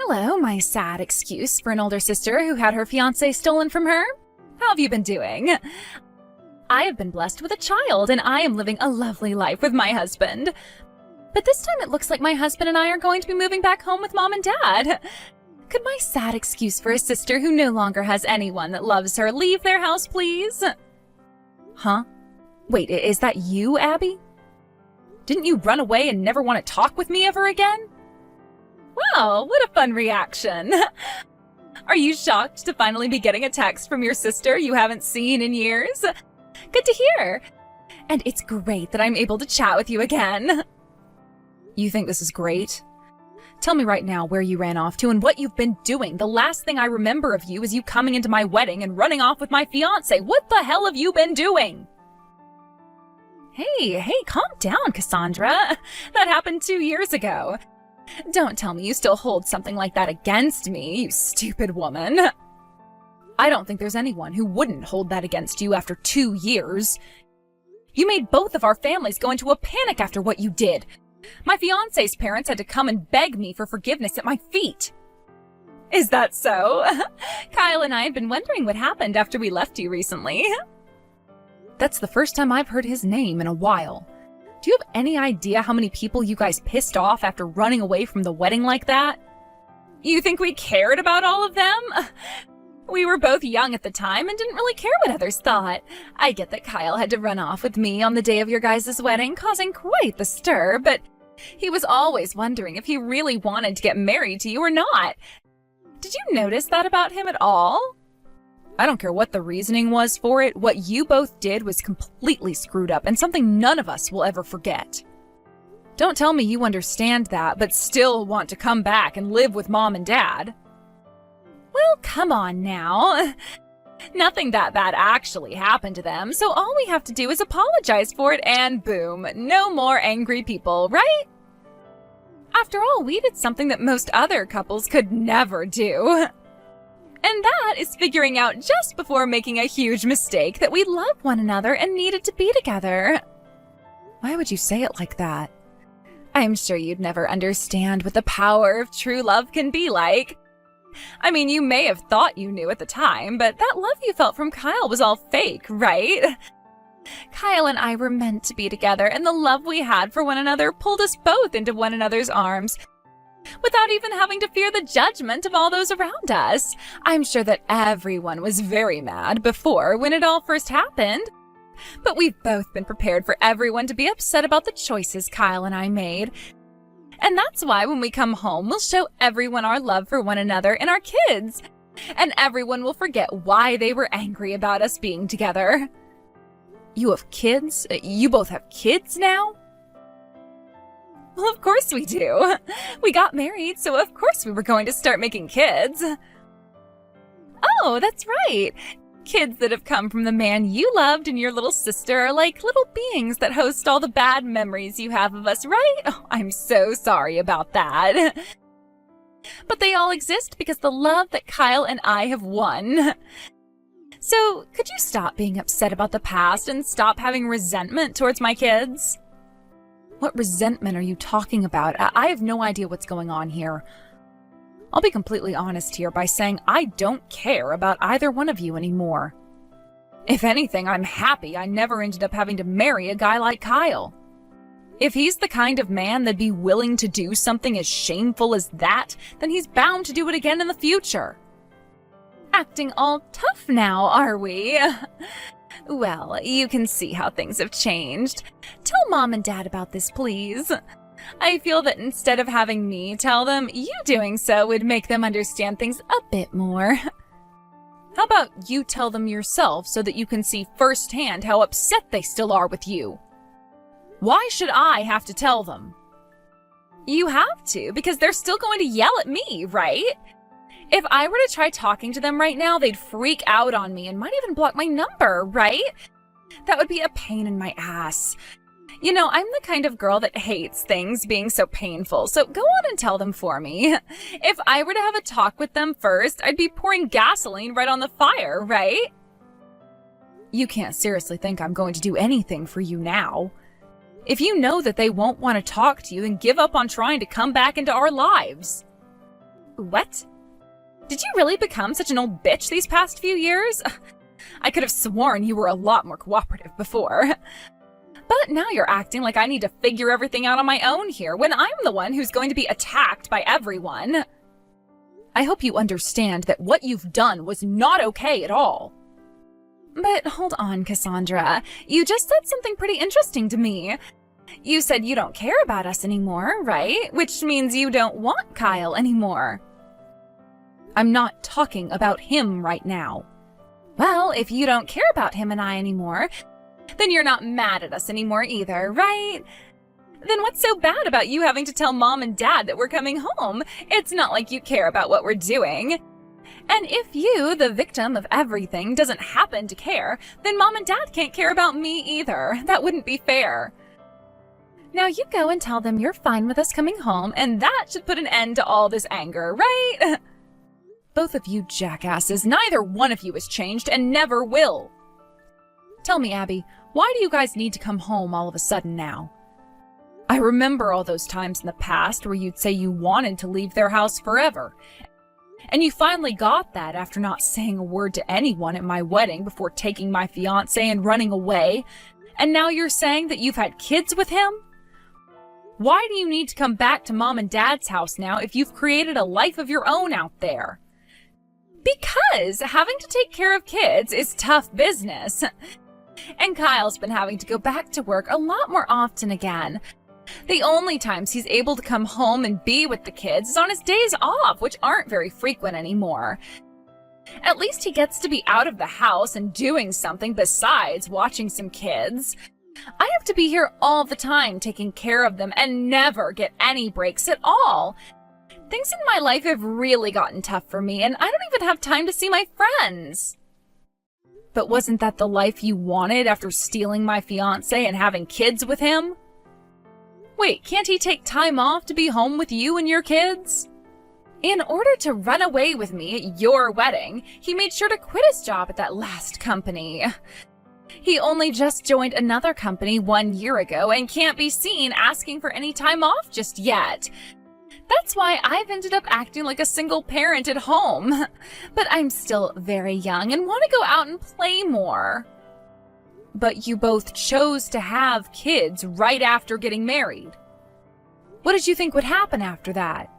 Hello, my sad excuse for an older sister who had her fiancé stolen from her. How have you been doing? I have been blessed with a child, and I am living a lovely life with my husband. But this time it looks like my husband and I are going to be moving back home with Mom and Dad. Could my sad excuse for a sister who no longer has anyone that loves her leave their house, please? Huh? Wait, is that you, Abby? Didn't you run away and never want to talk with me ever again? Wow, what a fun reaction. Are you shocked to finally be getting a text from your sister you haven't seen in years? Good to hear. And it's great that I'm able to chat with you again. You think this is great? Tell me right now where you ran off to and what you've been doing. The last thing I remember of you is you coming into my wedding and running off with my fiancé. What the hell have you been doing? Hey, calm down, Cassandra. That happened 2 years ago. Don't tell me you still hold something like that against me, you stupid woman. I don't think there's anyone who wouldn't hold that against you after 2 years. You made both of our families go into a panic after what you did. My fiancé's parents had to come and beg me for forgiveness at my feet. Is that so? Kyle and I had been wondering what happened after we left you recently. That's the first time I've heard his name in a while. Do you have any idea how many people you guys pissed off after running away from the wedding like that? You think we cared about all of them? We were both young at the time and didn't really care what others thought. I get that Kyle had to run off with me on the day of your guys' wedding, causing quite the stir, but he was always wondering if he really wanted to get married to you or not. Did you notice that about him at all? I don't care what the reasoning was for it, what you both did was completely screwed up and something none of us will ever forget. Don't tell me you understand that, but still want to come back and live with Mom and Dad. Well, come on now. Nothing that bad actually happened to them, so all we have to do is apologize for it and boom, no more angry people, right? After all, we did something that most other couples could never do. And that is figuring out just before making a huge mistake that we love one another and needed to be together. Why would you say it like that? I'm sure you'd never understand what the power of true love can be like. I mean, you may have thought you knew at the time, but that love you felt from Kyle was all fake, right? Kyle and I were meant to be together, and the love we had for one another pulled us both into one another's arms, without even having to fear the judgment of all those around us. I'm sure that everyone was very mad before when it all first happened. But we've both been prepared for everyone to be upset about the choices Kyle and I made. And that's why when we come home, we'll show everyone our love for one another and our kids. And everyone will forget why they were angry about us being together. You have kids? You both have kids now? Well, of course we do. We got married, so of course we were going to start making kids. Oh, that's right. Kids that have come from the man you loved and your little sister are like little beings that host all the bad memories you have of us, right? Oh, I'm so sorry about that. But they all exist because the love that Kyle and I have won. So, could you stop being upset about the past and stop having resentment towards my kids? What resentment are you talking about? I have no idea what's going on here. I'll be completely honest here by saying I don't care about either one of you anymore. If anything, I'm happy I never ended up having to marry a guy like Kyle. If he's the kind of man that'd be willing to do something as shameful as that, then he's bound to do it again in the future. Acting all tough now, are we? Well, you can see how things have changed. Tell Mom and Dad about this, please. I feel that instead of having me tell them, you doing so would make them understand things a bit more. How about you tell them yourself so that you can see firsthand how upset they still are with you? Why should I have to tell them? You have to, because they're still going to yell at me, right? If I were to try talking to them right now, they'd freak out on me and might even block my number, right? That would be a pain in my ass. You know, I'm the kind of girl that hates things being so painful, so go on and tell them for me. If I were to have a talk with them first, I'd be pouring gasoline right on the fire, right? You can't seriously think I'm going to do anything for you now. If you know that they won't want to talk to you, then give up on trying to come back into our lives. What? Did you really become such an old bitch these past few years? I could have sworn you were a lot more cooperative before. But now you're acting like I need to figure everything out on my own here, when I'm the one who's going to be attacked by everyone. I hope you understand that what you've done was not okay at all. But hold on, Cassandra. You just said something pretty interesting to me. You said you don't care about us anymore, right? Which means you don't want Kyle anymore. I'm not talking about him right now. Well, if you don't care about him and I anymore, then you're not mad at us anymore either, right? Then what's so bad about you having to tell Mom and Dad that we're coming home? It's not like you care about what we're doing. And if you, the victim of everything, doesn't happen to care, then Mom and Dad can't care about me either. That wouldn't be fair. Now you go and tell them you're fine with us coming home, and that should put an end to all this anger, right? Both of you jackasses, neither one of you has changed and never will. Tell me, Abby, why do you guys need to come home all of a sudden now? I remember all those times in the past where you'd say you wanted to leave their house forever. And you finally got that after not saying a word to anyone at my wedding before taking my fiancé and running away. And now you're saying that you've had kids with him? Why do you need to come back to Mom and Dad's house now if you've created a life of your own out there? Because having to take care of kids is tough business. And Kyle's been having to go back to work a lot more often again. The only times he's able to come home and be with the kids is on his days off, which aren't very frequent anymore. At least he gets to be out of the house and doing something besides watching some kids. I have to be here all the time taking care of them and never get any breaks at all. Things in my life have really gotten tough for me, and I don't even have time to see my friends. But wasn't that the life you wanted after stealing my fiancé and having kids with him? Wait, can't he take time off to be home with you and your kids? In order to run away with me at your wedding, he made sure to quit his job at that last company. He only just joined another company 1 year ago and can't be seen asking for any time off just yet. That's why I've ended up acting like a single parent at home. But I'm still very young and want to go out and play more. But you both chose to have kids right after getting married. What did you think would happen after that?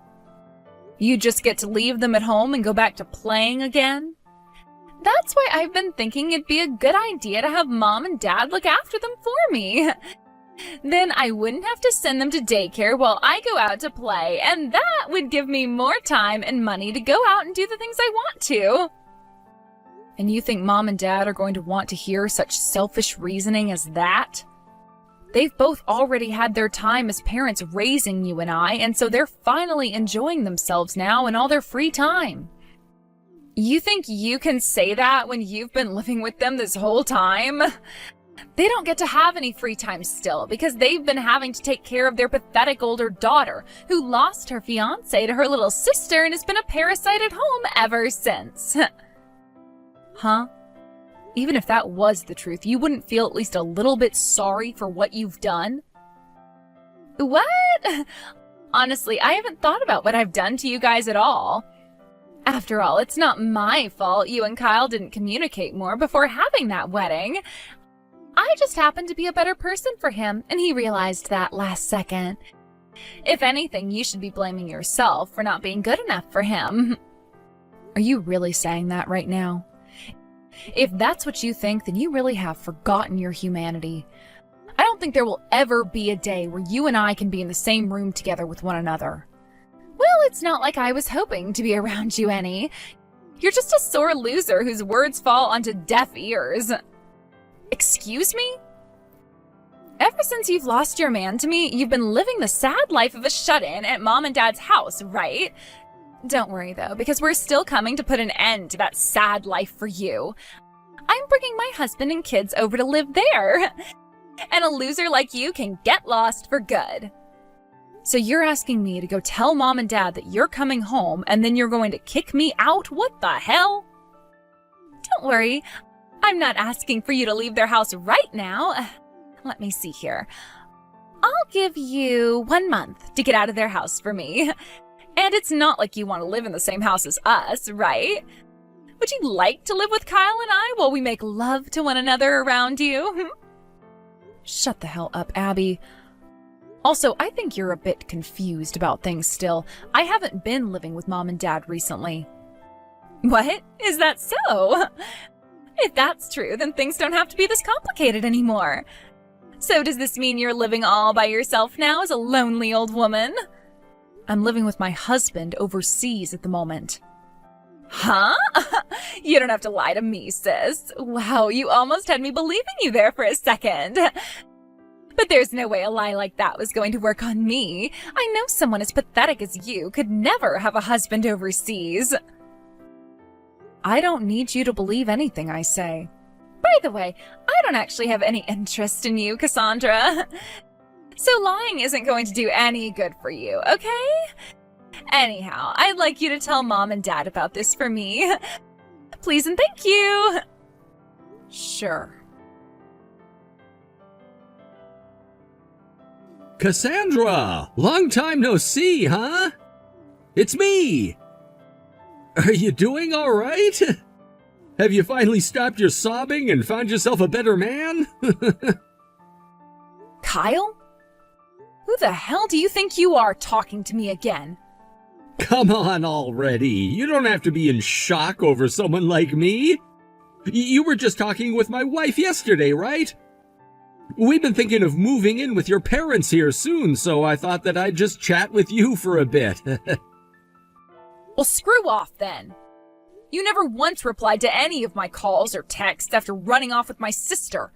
You just get to leave them at home and go back to playing again? That's why I've been thinking it'd be a good idea to have Mom and Dad look after them for me. Then I wouldn't have to send them to daycare while I go out to play, and that would give me more time and money to go out and do the things I want to. And you think Mom and Dad are going to want to hear such selfish reasoning as that? They've both already had their time as parents raising you and I, and so they're finally enjoying themselves now in all their free time. You think you can say that when you've been living with them this whole time? They don't get to have any free time still because they've been having to take care of their pathetic older daughter who lost her fiancé to her little sister and has been a parasite at home ever since. Huh? Even if that was the truth, you wouldn't feel at least a little bit sorry for what you've done? What? Honestly, I haven't thought about what I've done to you guys at all. After all, it's not my fault you and Kyle didn't communicate more before having that wedding. I just happened to be a better person for him, and he realized that last second. If anything, you should be blaming yourself for not being good enough for him. Are you really saying that right now? If that's what you think, then you really have forgotten your humanity. I don't think there will ever be a day where you and I can be in the same room together with one another. Well, it's not like I was hoping to be around you any. You're just a sore loser whose words fall onto deaf ears. Excuse me? Ever since you've lost your man to me, you've been living the sad life of a shut-in at Mom and Dad's house, right? Don't worry, though, because we're still coming to put an end to that sad life for you. I'm bringing my husband and kids over to live there. And a loser like you can get lost for good. So you're asking me to go tell Mom and Dad that you're coming home, and then you're going to kick me out? What the hell? Don't worry. I'm not asking for you to leave their house right now. Let me see here. I'll give you 1 month to get out of their house for me. And it's not like you want to live in the same house as us, right? Would you like to live with Kyle and I while we make love to one another around you? Shut the hell up, Abby. Also, I think you're a bit confused about things still. I haven't been living with Mom and Dad recently. What? Is that so? If that's true, then things don't have to be this complicated anymore. So does this mean you're living all by yourself now as a lonely old woman? I'm living with my husband overseas at the moment. Huh? You don't have to lie to me, sis. Wow, you almost had me believing you there for a second. But there's no way a lie like that was going to work on me. I know someone as pathetic as you could never have a husband overseas. I don't need you to believe anything I say. By the way, I don't actually have any interest in you, Cassandra. So lying isn't going to do any good for you, okay? Anyhow, I'd like you to tell Mom and Dad about this for me. Please and thank you. Sure. Cassandra! Long time no see, huh? It's me! Are you doing all right? Have you finally stopped your sobbing and found yourself a better man? Kyle? Who the hell do you think you are talking to me again? Come on already. You don't have to be in shock over someone like me. You were just talking with my wife yesterday, right? We've been thinking of moving in with your parents here soon, so I thought that I'd just chat with you for a bit. Well, screw off then. You never once replied to any of my calls or texts after running off with my sister.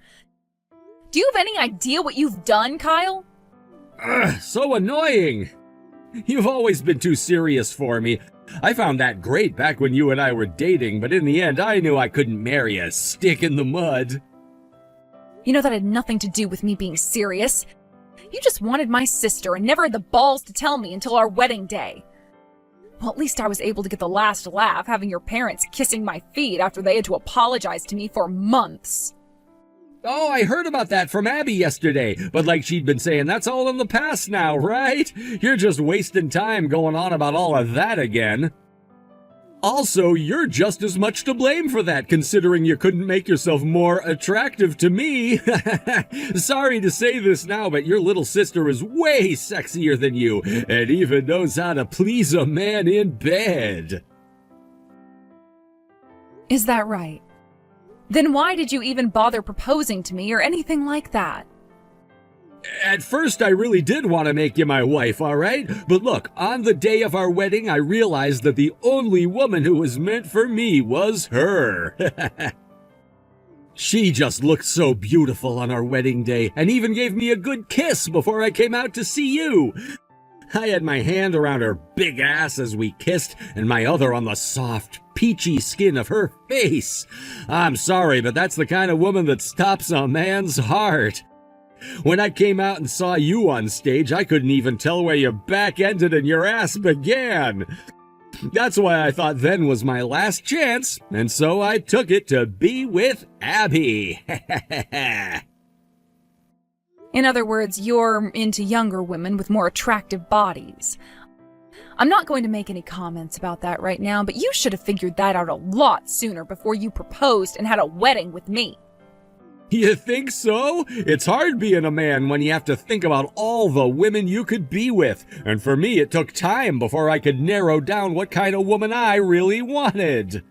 Do you have any idea what you've done, Kyle? Ugh, so annoying. You've always been too serious for me. I found that great back when you and I were dating, but in the end I knew I couldn't marry a stick in the mud. You know that had nothing to do with me being serious. You just wanted my sister and never had the balls to tell me until our wedding day. Well, at least I was able to get the last laugh having your parents kissing my feet after they had to apologize to me for months. Oh, I heard about that from Abby yesterday, but like she'd been saying, that's all in the past now, right? You're just wasting time going on about all of that again. Also, you're just as much to blame for that, considering you couldn't make yourself more attractive to me. Sorry to say this now, but your little sister is way sexier than you, and even knows how to please a man in bed. Is that right? Then why did you even bother proposing to me or anything like that? At first, I really did want to make you my wife, all right? But look, on the day of our wedding, I realized that the only woman who was meant for me was her. She just looked so beautiful on our wedding day and even gave me a good kiss before I came out to see you. I had my hand around her big ass as we kissed and my other on the soft, peachy skin of her face. I'm sorry, but that's the kind of woman that stops a man's heart. When I came out and saw you on stage, I couldn't even tell where your back ended and your ass began. That's why I thought then was my last chance, and so I took it to be with Abby. In other words, you're into younger women with more attractive bodies. I'm not going to make any comments about that right now, but you should have figured that out a lot sooner before you proposed and had a wedding with me. You think so? It's hard being a man when you have to think about all the women you could be with. And for me, it took time before I could narrow down what kind of woman I really wanted.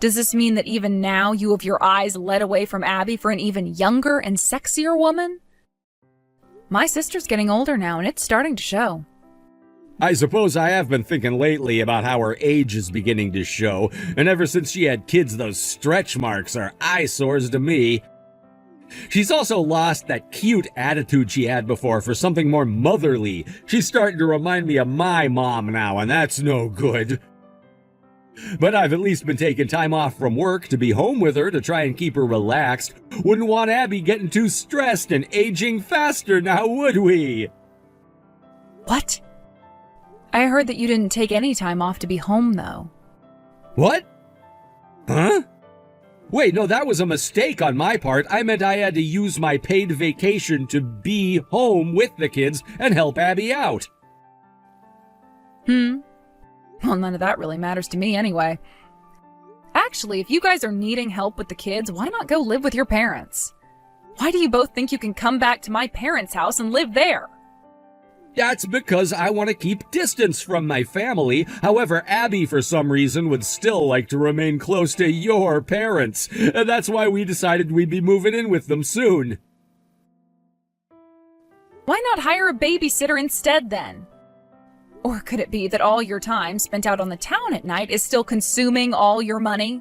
Does this mean that even now you have your eyes led away from Abby for an even younger and sexier woman? My sister's getting older now, and it's starting to show. I suppose I have been thinking lately about how her age is beginning to show, and ever since she had kids, those stretch marks are eyesores to me. She's also lost that cute attitude she had before for something more motherly. She's starting to remind me of my mom now, and that's no good. But I've at least been taking time off from work to be home with her to try and keep her relaxed. Wouldn't want Abby getting too stressed and aging faster now, would we? What? I heard that you didn't take any time off to be home, though. What? Huh? Wait, no, that was a mistake on my part. I meant I had to use my paid vacation to be home with the kids and help Abby out. Well, none of that really matters to me anyway. Actually, if you guys are needing help with the kids, why not go live with your parents? Why do you both think you can come back to my parents' house and live there? That's because I want to keep distance from my family. However, Abby, for some reason, would still like to remain close to your parents. And that's why we decided we'd be moving in with them soon. Why not hire a babysitter instead, then? Or could it be that all your time spent out on the town at night is still consuming all your money?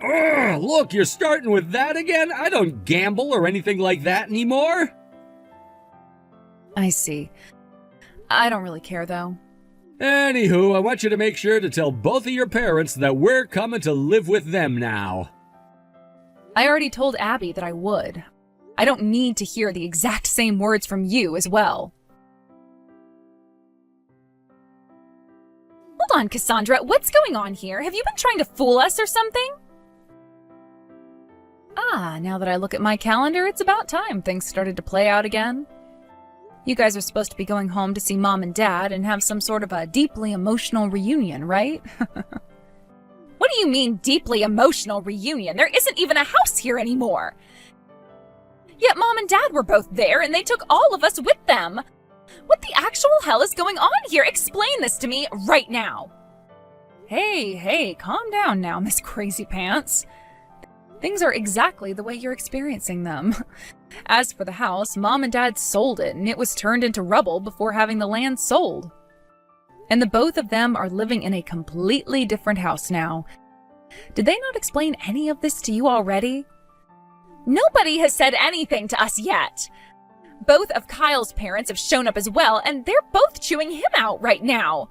Ugh, look, you're starting with that again? I don't gamble or anything like that anymore. I see. I don't really care, though. Anywho, I want you to make sure to tell both of your parents that we're coming to live with them now. I already told Abby that I would. I don't need to hear the exact same words from you as well. Hold on, Cassandra. What's going on here? Have you been trying to fool us or something? Now that I look at my calendar, it's about time things started to play out again. You guys are supposed to be going home to see Mom and Dad and have some sort of a deeply emotional reunion, right? What do you mean, deeply emotional reunion? There isn't even a house here anymore. Yet Mom and Dad were both there, and they took all of us with them. What the actual hell is going on here? Explain this to me right now. Hey, calm down now, Miss Crazy Pants. Things are exactly the way you're experiencing them. As for the house, Mom and Dad sold it, and it was turned into rubble before having the land sold. And the both of them are living in a completely different house now. Did they not explain any of this to you already? Nobody has said anything to us yet. Both of Kyle's parents have shown up as well, and they're both chewing him out right now.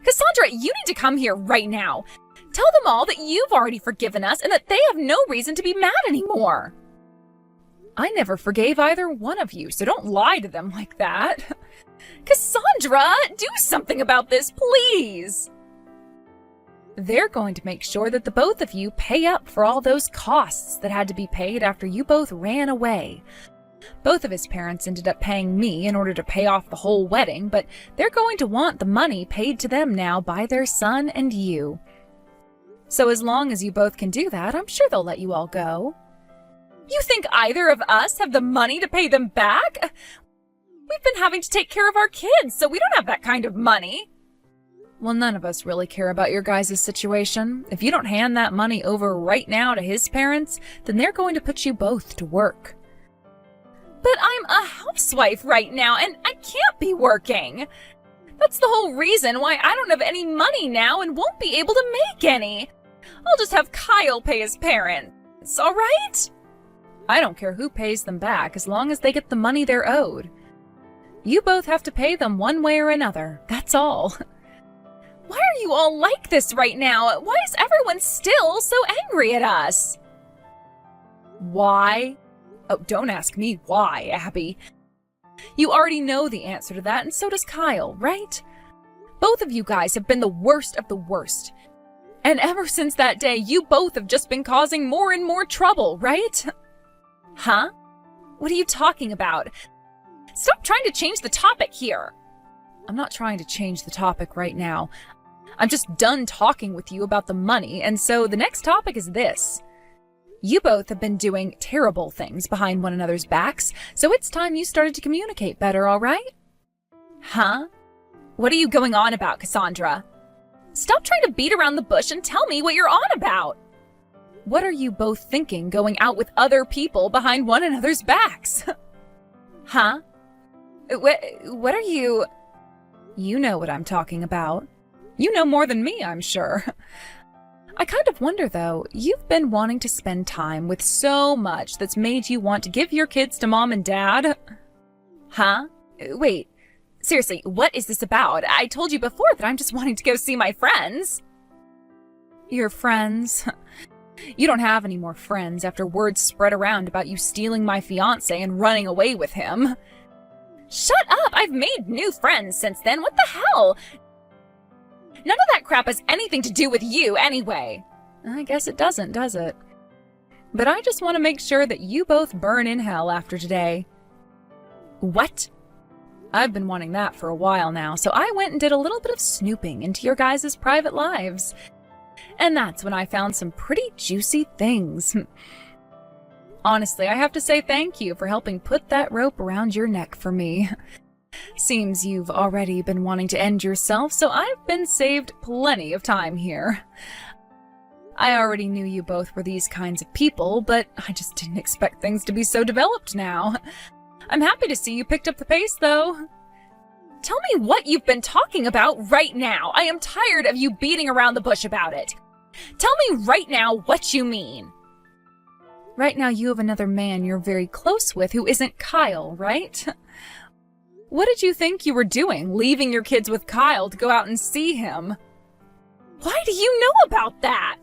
Cassandra, you need to come here right now. Tell them all that you've already forgiven us and that they have no reason to be mad anymore. I never forgave either one of you, so don't lie to them like that. Cassandra, do something about this, please. They're going to make sure that the both of you pay up for all those costs that had to be paid after you both ran away. Both of his parents ended up paying me in order to pay off the whole wedding, but they're going to want the money paid to them now by their son and you. So as long as you both can do that, I'm sure they'll let you all go. You think either of us have the money to pay them back? We've been having to take care of our kids, so we don't have that kind of money. Well, none of us really care about your guys' situation. If you don't hand that money over right now to his parents, then they're going to put you both to work. But I'm a housewife right now, and I can't be working. That's the whole reason why I don't have any money now and won't be able to make any. I'll just have Kyle pay his parents, all right? I don't care who pays them back as long as they get the money they're owed. You both have to pay them one way or another, that's all. Why are you all like this right now? Why is everyone still so angry at us? Why? Oh, don't ask me why, Abby. You already know the answer to that, and so does Kyle, right? Both of you guys have been the worst of the worst. And ever since that day, you both have just been causing more and more trouble, right? Huh? What are you talking about? Stop trying to change the topic here. I'm not trying to change the topic right now. I'm just done talking with you about the money, and so the next topic is this. You both have been doing terrible things behind one another's backs, so it's time you started to communicate better, all right? Huh? What are you going on about, Cassandra? Stop trying to beat around the bush and tell me what you're on about. What are you both thinking going out with other people behind one another's backs? Huh? What are you... You know what I'm talking about. You know more than me, I'm sure. I kind of wonder, though, you've been wanting to spend time with so much that's made you want to give your kids to Mom and Dad. Huh? Wait, seriously, what is this about? I told you before that I'm just wanting to go see my friends. Your friends? You don't have any more friends after words spread around about you stealing my fiancé and running away with him. Shut up! I've made new friends since then. What the hell? None of that crap has anything to do with you anyway. I guess it doesn't, does it? But I just want to make sure that you both burn in hell after today. What? I've been wanting that for a while now, so I went and did a little bit of snooping into your guys' private lives. And that's when I found some pretty juicy things. Honestly, I have to say thank you for helping put that rope around your neck for me. Seems you've already been wanting to end yourself, so I've been saved plenty of time here. I already knew you both were these kinds of people, but I just didn't expect things to be so developed now. I'm happy to see you picked up the pace, though. Tell me what you've been talking about right now. I am tired of you beating around the bush about it. Tell me right now what you mean. Right now you have another man you're very close with who isn't Kyle, right? What did you think you were doing, leaving your kids with Kyle to go out and see him? Why do you know about that?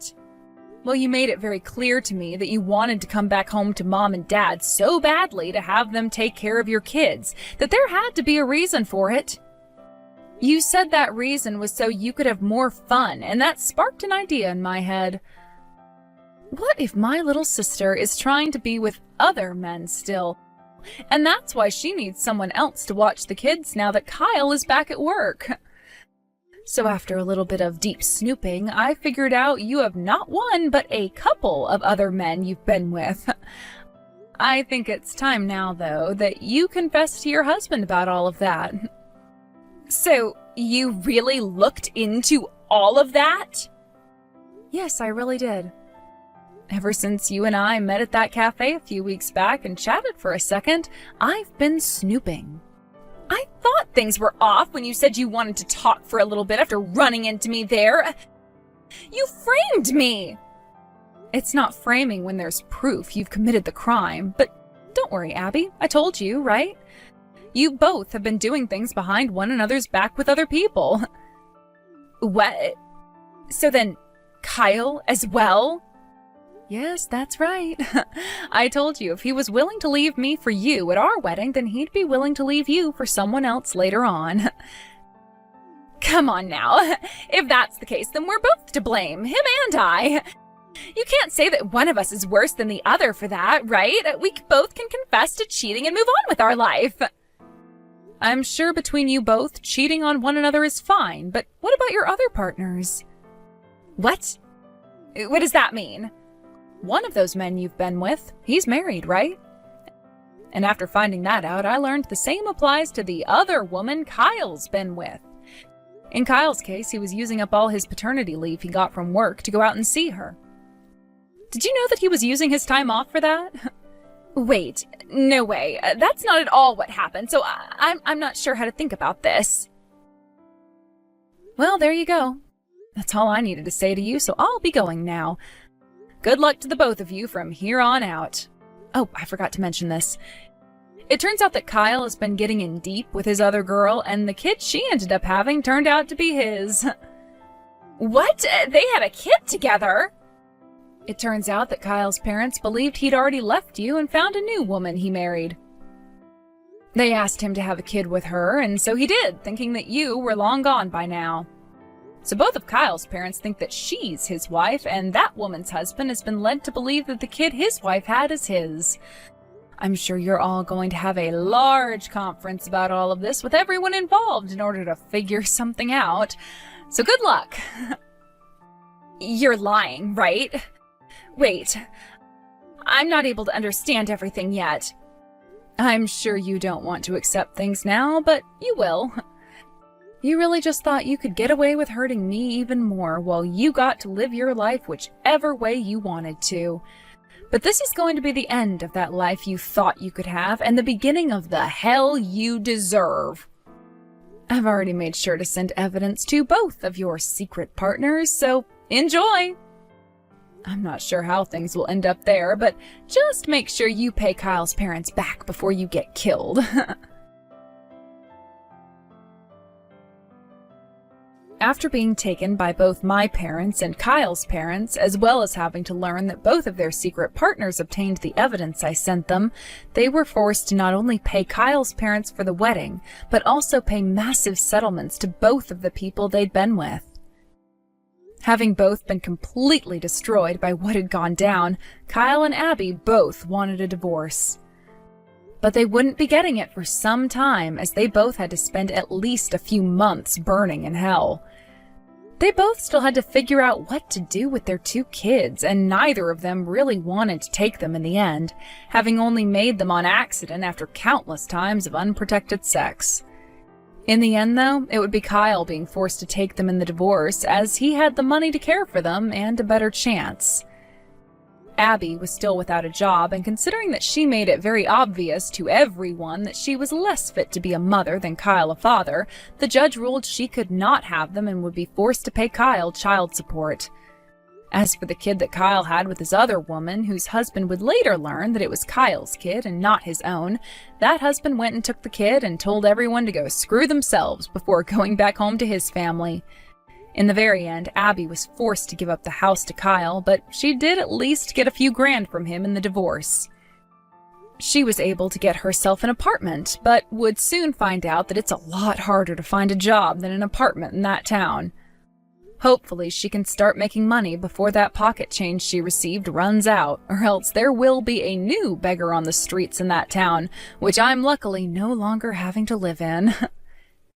Well, you made it very clear to me that you wanted to come back home to Mom and Dad so badly to have them take care of your kids, that there had to be a reason for it. You said that reason was so you could have more fun, and that sparked an idea in my head. What if my little sister is trying to be with other men still, and that's why she needs someone else to watch the kids now that Kyle is back at work? So after a little bit of deep snooping, I figured out you have not one but a couple of other men you've been with. I think it's time now, though, that you confess to your husband about all of that. So, you really looked into all of that? Yes, I really did. Ever since you and I met at that cafe a few weeks back and chatted for a second, I've been snooping. I thought things were off when you said you wanted to talk for a little bit after running into me there. You framed me! It's not framing when there's proof you've committed the crime, but don't worry, Abby. I told you, right? You both have been doing things behind one another's back with other people. What? So then, Kyle as well? Yes, that's right. I told you if he was willing to leave me for you at our wedding, then he'd be willing to leave you for someone else later on. Come on now. If that's the case, then we're both to blame, him and I. You can't say that one of us is worse than the other for that, right? We both can confess to cheating and move on with our life. I'm sure between you both, cheating on one another is fine, but what about your other partners? What? What does that mean? One of those men you've been with, he's married, right? And after finding that out, I learned the same applies to the other woman Kyle's been with. In Kyle's case, he was using up all his paternity leave he got from work to go out and see her. Did you know that he was using his time off for that? Wait, no way. That's not at all what happened, so I'm not sure how to think about this. Well, there you go. That's all I needed to say to you, so I'll be going now. Good luck to the both of you from here on out. Oh, I forgot to mention this. It turns out that Kyle has been getting in deep with his other girl, and the kid she ended up having turned out to be his. What? They had a kid together? It turns out that Kyle's parents believed he'd already left you and found a new woman he married. They asked him to have a kid with her, and so he did, thinking that you were long gone by now. So both of Kyle's parents think that she's his wife, and that woman's husband has been led to believe that the kid his wife had is his. I'm sure you're all going to have a large conference about all of this with everyone involved in order to figure something out. So good luck. You're lying, right? Wait, I'm not able to understand everything yet. I'm sure you don't want to accept things now, but you will. You really just thought you could get away with hurting me even more while you got to live your life whichever way you wanted to. But this is going to be the end of that life you thought you could have and the beginning of the hell you deserve. I've already made sure to send evidence to both of your secret partners, so enjoy! I'm not sure how things will end up there, but just make sure you pay Kyle's parents back before you get killed. After being taken by both my parents and Kyle's parents, as well as having to learn that both of their secret partners obtained the evidence I sent them, they were forced to not only pay Kyle's parents for the wedding, but also pay massive settlements to both of the people they'd been with. Having both been completely destroyed by what had gone down, Kyle and Abby both wanted a divorce. But they wouldn't be getting it for some time, as they both had to spend at least a few months burning in hell. They both still had to figure out what to do with their 2 kids, and neither of them really wanted to take them in the end, having only made them on accident after countless times of unprotected sex. In the end, though, it would be Kyle being forced to take them in the divorce, as he had the money to care for them and a better chance. Abby was still without a job, and considering that she made it very obvious to everyone that she was less fit to be a mother than Kyle a father, the judge ruled she could not have them and would be forced to pay Kyle child support. As for the kid that Kyle had with his other woman, whose husband would later learn that it was Kyle's kid and not his own, that husband went and took the kid and told everyone to go screw themselves before going back home to his family. In the very end, Abby was forced to give up the house to Kyle, but she did at least get a few grand from him in the divorce. She was able to get herself an apartment, but would soon find out that it's a lot harder to find a job than an apartment in that town. Hopefully, she can start making money before that pocket change she received runs out, or else there will be a new beggar on the streets in that town, which I'm luckily no longer having to live in.